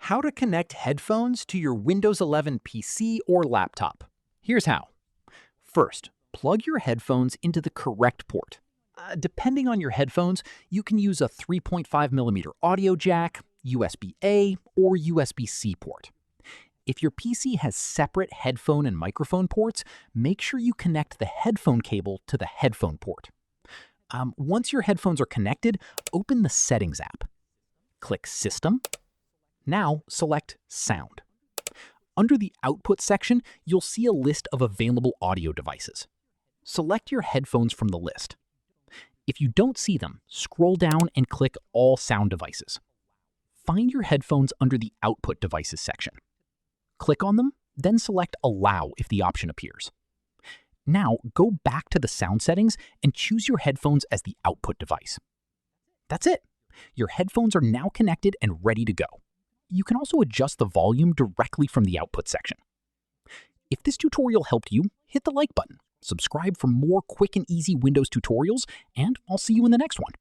How to connect headphones to your Windows 11 PC or laptop. Here's how. First, plug your headphones into the correct port. Depending on your headphones, you can use a 3.5mm audio jack, USB-A, or USB-C port. If your PC has separate headphone and microphone ports, make sure you connect the headphone cable to the headphone port. Once your headphones are connected, open the Settings app. Click System. Now select Sound. Under the Output section, you'll see a list of available audio devices. Select your headphones from the list. If you don't see them, scroll down and click All Sound Devices. Find your headphones under the Output Devices section. Click on them, then select Allow if the option appears. Now go back to the sound settings and choose your headphones as the output device. That's it. Your headphones are now connected and ready to go. You can also adjust the volume directly from the output section. If this tutorial helped you, hit the like button, subscribe for more quick and easy Windows tutorials, and I'll see you in the next one.